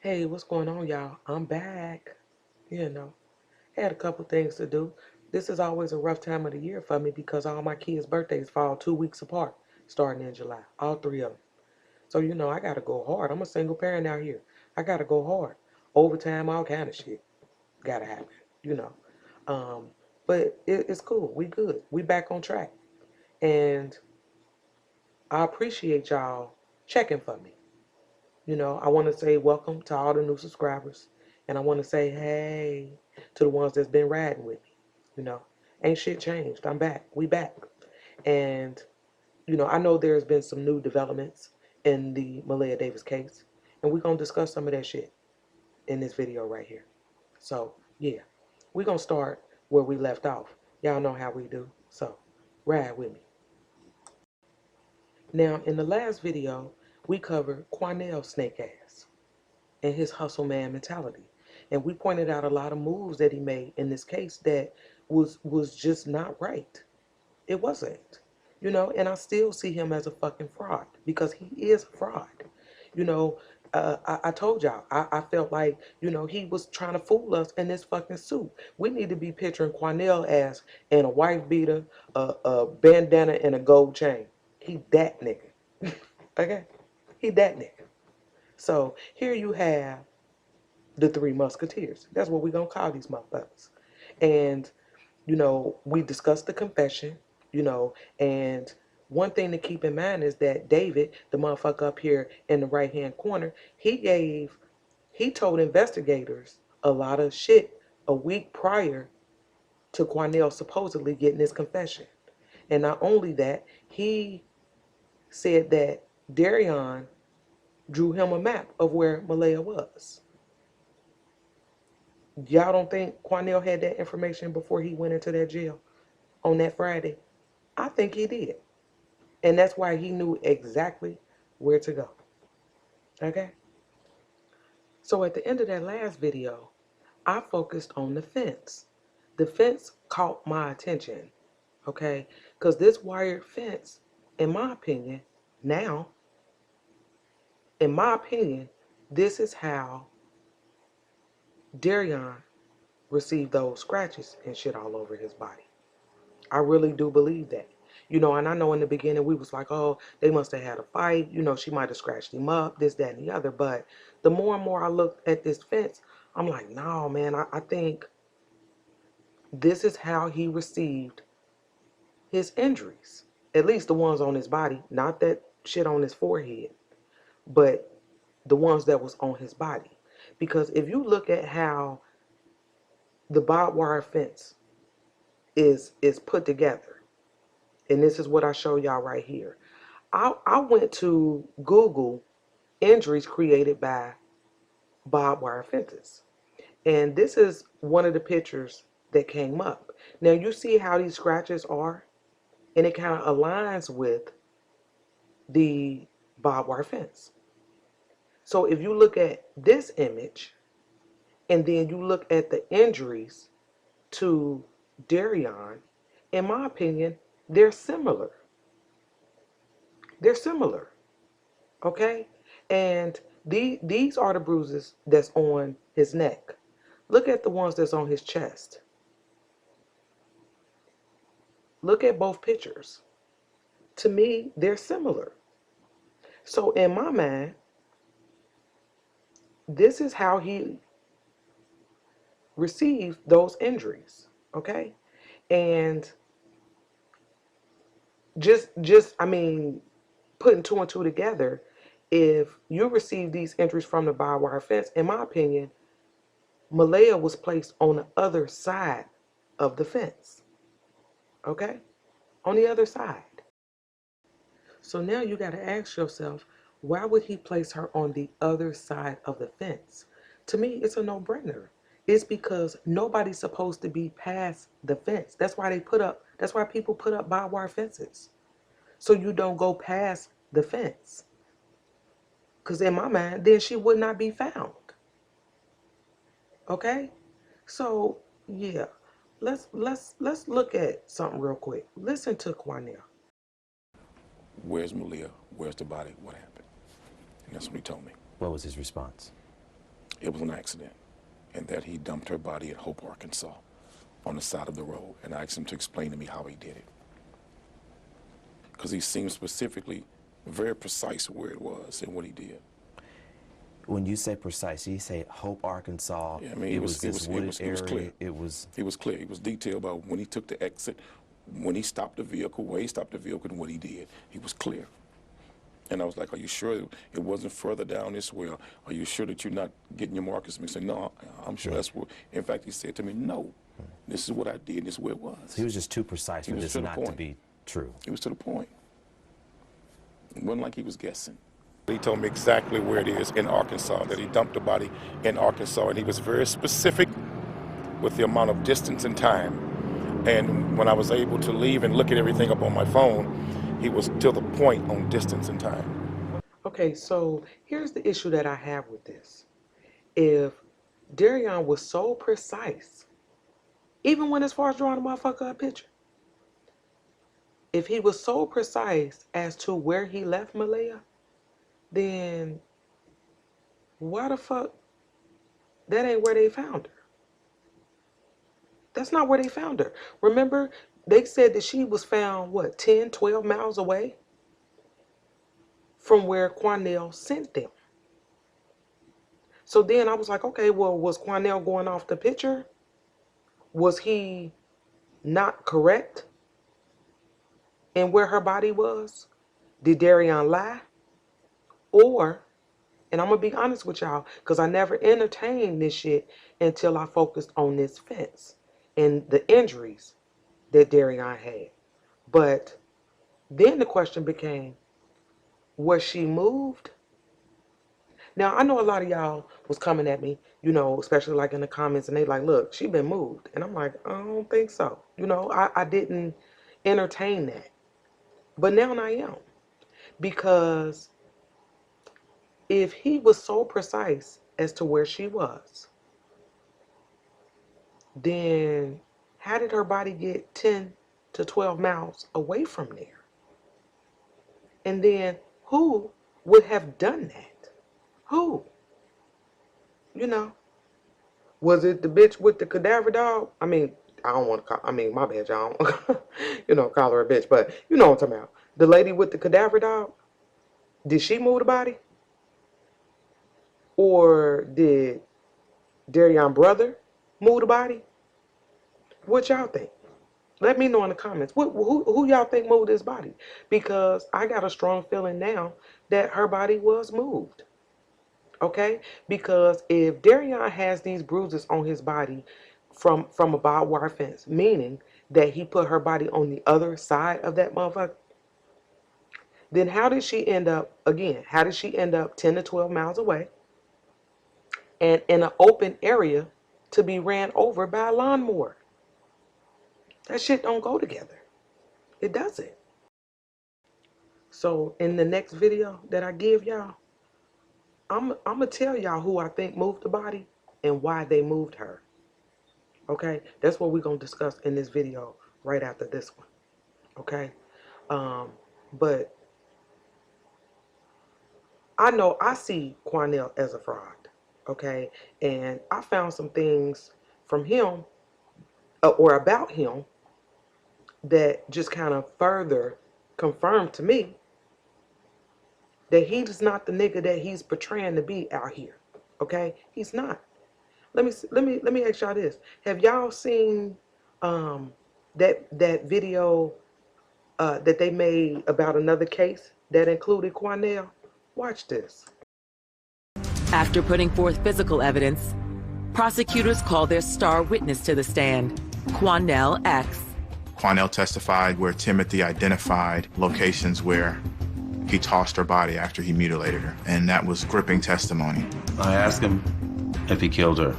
Hey, what's going on, y'all? I'm back. You know, had a couple things to do. This is always a rough time of the year for me because all my kids' birthdays fall 2 weeks apart, starting in July. All three of them. So, I got to go hard. I'm a single parent out here. I got to go hard. Overtime, all kind of shit. Got to happen, you know. Um, but it's cool. We good. We back on track. And I appreciate y'all checking for me. I want to say welcome to all the new subscribers. And I want to say hey to the ones that's been riding with me. You know, ain't shit changed. I'm back. We back. And, I know there's been some new developments in the Maleah Davis case. And we're going to discuss some of that shit in this video right here. So, yeah, we're going to start where we left off. Y'all know how we do. So, ride with me. Now, in the last video, we covered Quanell snake ass and his hustle man mentality. And we pointed out a lot of moves that he made in this case that was just not right. It wasn't. And I still see him as a fucking fraud because he is a fraud. You know, I told y'all, I felt like, he was trying to fool us in this fucking suit. We need to be picturing Quanell as in a wife beater, a bandana, and a gold chain. He that nigga. Okay? He that nigga. So here you have the Three Musketeers. That's what we're going to call these motherfuckers. And, we discussed the confession, and one thing to keep in mind is that David, the motherfucker up here in the right-hand corner, he told investigators a lot of shit a week prior to Quanell supposedly getting his confession. And not only that, he said that Darion drew him a map of where Maleah was. Y'all don't think Quanell had that information before he went into that jail on that Friday? I think he did. And that's why he knew exactly where to go. Okay? So at the end of that last video, I focused on the fence. The fence caught my attention. Okay? Because this wired fence, in my opinion, now, in my opinion, this is how Darion received those scratches and shit all over his body. I really do believe that. And I know in the beginning we was like, oh, they must have had a fight. She might have scratched him up, this, that, and the other. But the more and more I looked at this fence, I'm like, no, man, I think this is how he received his injuries. At least the ones on his body, not that shit on his forehead, but the ones that was on his body. Because if you look at how the barbed wire fence is put together, and this is what I show y'all right here. I went to Google injuries created by barbed wire fences. And this is one of the pictures that came up. Now you see how these scratches are? And it kind of aligns with the barbed wire fence. So if you look at this image, and then you look at the injuries to Darion, in my opinion, they're similar. They're similar. Okay? And these are the bruises that's on his neck. Look at the ones that's on his chest. Look at both pictures. To me, they're similar. So in my mind, this is how he received those injuries. Okay? And I mean, putting two and two together, if you receive these injuries from the barbed wire fence, in my opinion, Maleah was placed on the other side of the fence. Okay? On the other side. So now you got to ask yourself, why would he place her on the other side of the fence? To me, it's a no-brainer. It's because nobody's supposed to be past the fence. That's why people put up barbed wire fences. So you don't go past the fence. Because in my mind, then she would not be found. Okay? So, yeah. Let's look at something real quick. Listen to Quanell. Where's Maleah? Where's the body? What happened? And that's what he told me. What was his response? it was an accident and that he dumped her body at Hope, Arkansas on the side of the road. And I asked him to explain to me how he did it. Because he seemed specifically very precise where it was and what he did. When you say precise, you say Hope, Arkansas. Yeah, I mean, it was clear. It was clear. He was detailed about when he took the exit, when he stopped the vehicle, where he stopped the vehicle, and what he did. He was clear. And I was like, are you sure it wasn't further down this way? Are you sure that you're not getting your markers mixed? He said, no, I'm sure that's what. In fact, he said to me, no, this is what I did, this is where it was. So he was just too precise for this not to be true. He was to the point. It wasn't like he was guessing. He told me exactly where it is in Arkansas, that he dumped the body in Arkansas, and he was very specific with the amount of distance and time. And when I was able to leave and look at everything up on my phone, he was to the point on distance and time. Okay, so here's the issue that I have with this. If Darion was so precise, even when as far as drawing a motherfucker a picture, if he was so precise as to where he left Maleah, then why the fuck that ain't where they found her? That's not where they found her. Remember, they said that she was found, what, 10, 12 miles away from where Quanell sent them. So then I was like, okay, well, was Quanell going off the picture? Was he not correct in where her body was? Did Darion lie? Or, and I'm going to be honest with y'all, because I never entertained this shit until I focused on this fence and the injuries that Darion had. But then the question became, was she moved? Now, I know a lot of y'all was coming at me, you know, especially like in the comments, and they like, look, she been moved. And I'm like, I don't think so. You know, I didn't entertain that. But now I am. Because if he was so precise as to where she was, then how did her body get 10 to 12 miles away from there? And then who would have done that? Who? You know? Was it the bitch with the cadaver dog? I mean, I don't want to call, I mean, my bad, y'all. Call her a bitch, but you know what I'm talking about. The lady with the cadaver dog? Did she move the body? Or did Darion's brother move the body? What y'all think? Let me know in the comments. Who y'all think moved this body? Because I got a strong feeling now that her body was moved. Okay? Because if Darion has these bruises on his body from a barbed wire fence, meaning that he put her body on the other side of that motherfucker, then how did she end up, again, how did she end up 10 to 12 miles away and in an open area to be ran over by a lawnmower? That shit don't go together. It doesn't. So in the next video that I give y'all, I'm going to tell y'all who I think moved the body and why they moved her. Okay? That's what we're going to discuss in this video right after this one. Okay? But I know I see Quanell as a fraud. Okay? And I found some things from him or about him that just kind of further confirmed to me that he's not the nigga that he's portraying to be out here. Okay? He's not. Let me ask y'all this. Have y'all seen that video that they made about another case that included Quanell? Watch this. After putting forth physical evidence, prosecutors call their star witness to the stand, Quanell X. Quanell testified where Timothy identified locations where he tossed her body after he mutilated her, and that was gripping testimony. I asked him if he killed her,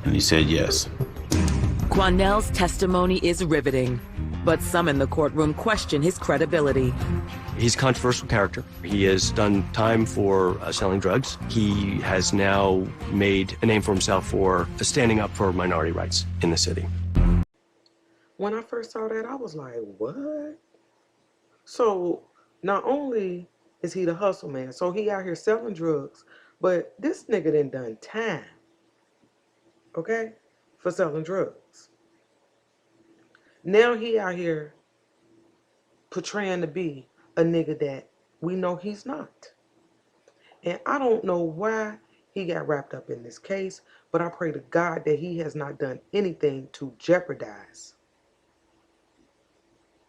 and he said yes. Quanell's testimony is riveting, but some in the courtroom question his credibility. He's a controversial character. He has done time for selling drugs. He has now made a name for himself for standing up for minority rights in the city. When I first saw that, I was like, what? So not only is he the hustle man, so he out here selling drugs, But this nigga done time, okay, for selling drugs. Now he out here portraying to be a nigga that we know he's not. And I don't know why he got wrapped up in this case, but I pray to God that he has not done anything to jeopardize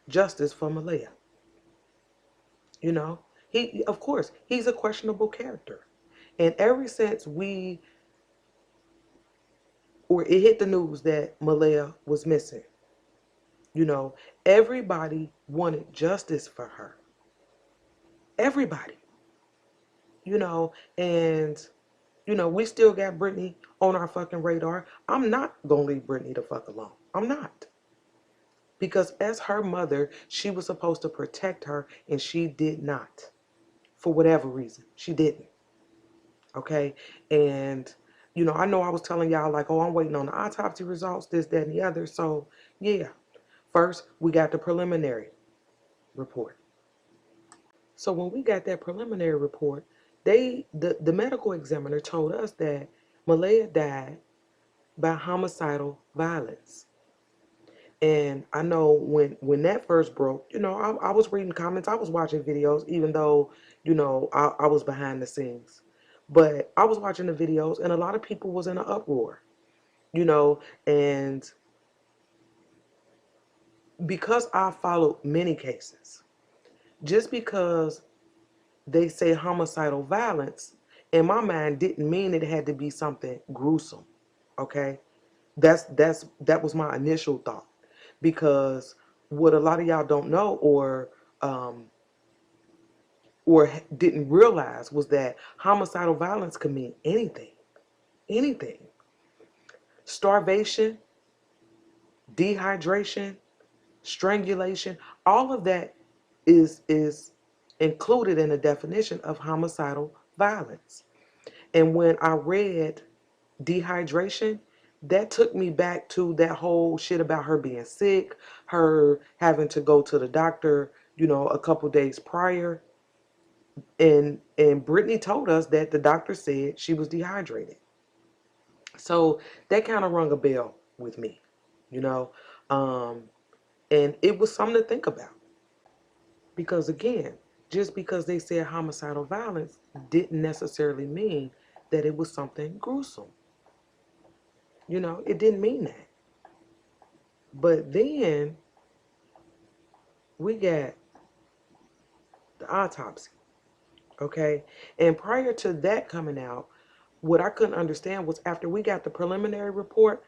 justice for Maleah. You know, of course, he's a questionable character. And ever since it hit the news that Maleah was missing, you know, everybody wanted justice for her. Everybody. You know, and, you know, we still got Brittany on our fucking radar. I'm not going to leave Brittany the fuck alone. I'm not. Because as her mother, she was supposed to protect her, and she did not. For whatever reason. She didn't. Okay? And, you know I was telling y'all, like, oh, I'm waiting on the autopsy results, this, that, and the other. So, yeah. First, we got the preliminary report. So when we got that preliminary report, the medical examiner told us that Maleah died by homicidal violence. And I know when that first broke, you know, I was reading comments, I was watching videos, even though, you know, I was behind the scenes. But I was watching the videos, and a lot of people was in an uproar, you know, and because I followed many cases, just because they say homicidal violence, in my mind didn't mean it had to be something gruesome. Okay? That was my initial thought. Because what a lot of y'all don't know or didn't realize was that homicidal violence could mean anything. Anything. Starvation, dehydration, strangulation, all of that is included in the definition of homicidal violence. And when I read dehydration, that took me back to that whole shit about her being sick, her having to go to the doctor, you know, a couple days prior. And Brittany told us that the doctor said she was dehydrated. So that kind of rung a bell with me, you know. And it was something to think about. Because again, just because they said homicidal violence didn't necessarily mean that it was something gruesome. You know, it didn't mean that. But then we got the autopsy, okay? And prior to that coming out, what I couldn't understand was after we got the preliminary report,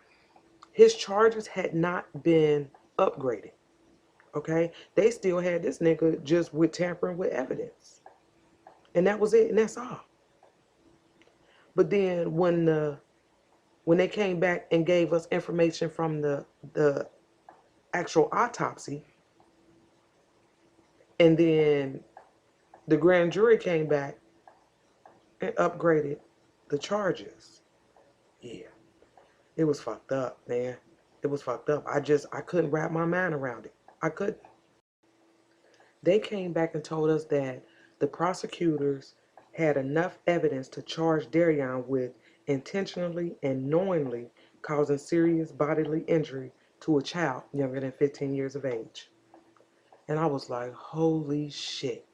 his charges had not been upgraded, okay? They still had this nigga just with tampering with evidence. And that was it, and that's all. But then when they came back and gave us information from the actual autopsy, and then the grand jury came back and upgraded the charges. Yeah, it was fucked up, man. It was fucked up. I couldn't wrap my mind around it. I couldn't. They came back and told us that the prosecutors had enough evidence to charge Darion with intentionally and knowingly causing serious bodily injury to a child younger than 15 years of age. And I was like, holy shit.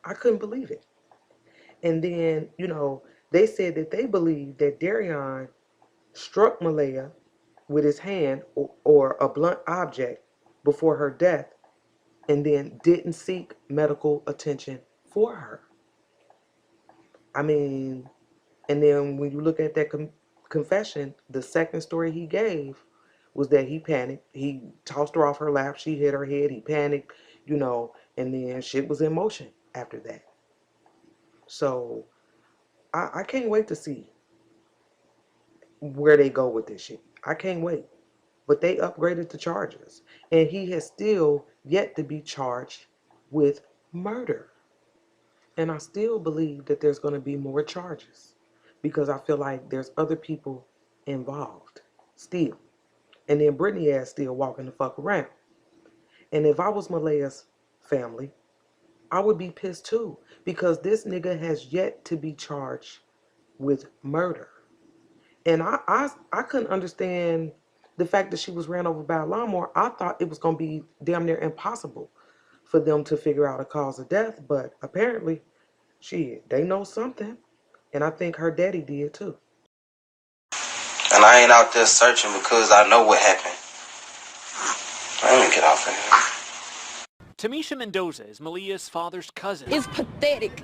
I couldn't believe it. And then, you know, they said that they believed that Darion struck Maleah with his hand or a blunt object before her death and then didn't seek medical attention for her. I mean, and then when you look at that confession, the second story he gave was that he panicked. He tossed her off her lap. She hit her head. He panicked, you know, and then shit was in motion after that. So I can't wait to see where they go with this shit. I can't wait. But they upgraded the charges. And he has still yet to be charged with murder. And I still believe that there's going to be more charges. Because I feel like there's other people involved. Still. And then Brittany ass still walking the fuck around. And if I was Maleah's family, I would be pissed too. because this nigga has yet to be charged with murder. And I couldn't understand the fact that she was ran over by a lawnmower. I thought it was going to be damn near impossible for them to figure out a cause of death, but apparently, shit, they know something. And I think her daddy did too. And I ain't out there searching because I know what happened. Let me get off of here. Tamisha Mendoza is Maleah's father's cousin. It's pathetic.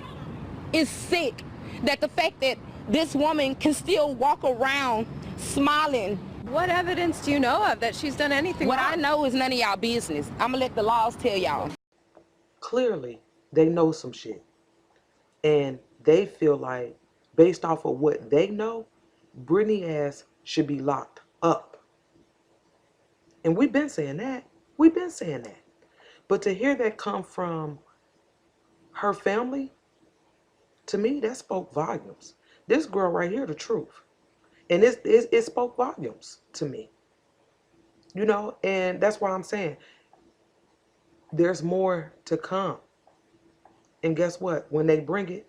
It's sick that the fact that this woman can still walk around smiling. What evidence do you know of that she's done anything What wrong? I know is none of y'all business. I'm gonna let the laws tell y'all. Clearly, they know some shit. And they feel like, based off of what they know, Brittany ass should be locked up. And we've been saying that. We've been saying that. But to hear that come from her family, to me, that spoke volumes. This girl right here, the truth. And it spoke volumes to me. You know, and that's why I'm saying there's more to come. And guess what? When they bring it,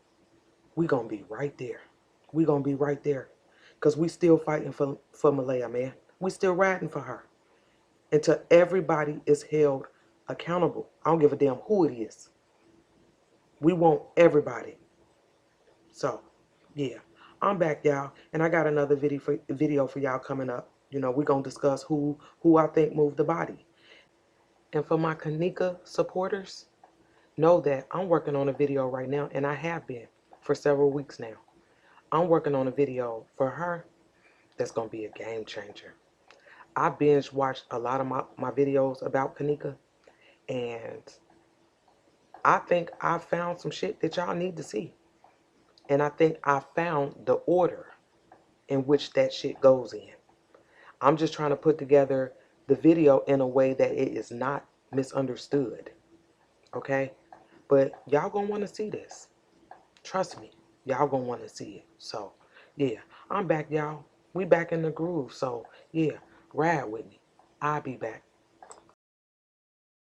we gonna be right there. We gonna be right there. Because we still fighting for Maleah, man. We still riding for her. Until everybody is held accountable. I don't give a damn who it is. We want everybody. So, yeah. I'm back, y'all. And I got another video for y'all coming up. You know, we're going to discuss who I think moved the body. And for my Kanika supporters, know that I'm working on a video right now, and I have been for several weeks now. I'm working on a video for her that's going to be a game changer. I binge watched a lot of my videos about Kanika, and I think I found some shit that y'all need to see. And I think I found the order in which that shit goes in. I'm just trying to put together the video in a way that it is not misunderstood. Okay? But y'all gonna want to see this. Trust me. Y'all gonna want to see it. So, yeah. I'm back, y'all. We back in the groove. So, yeah. Ride with me. I'll be back.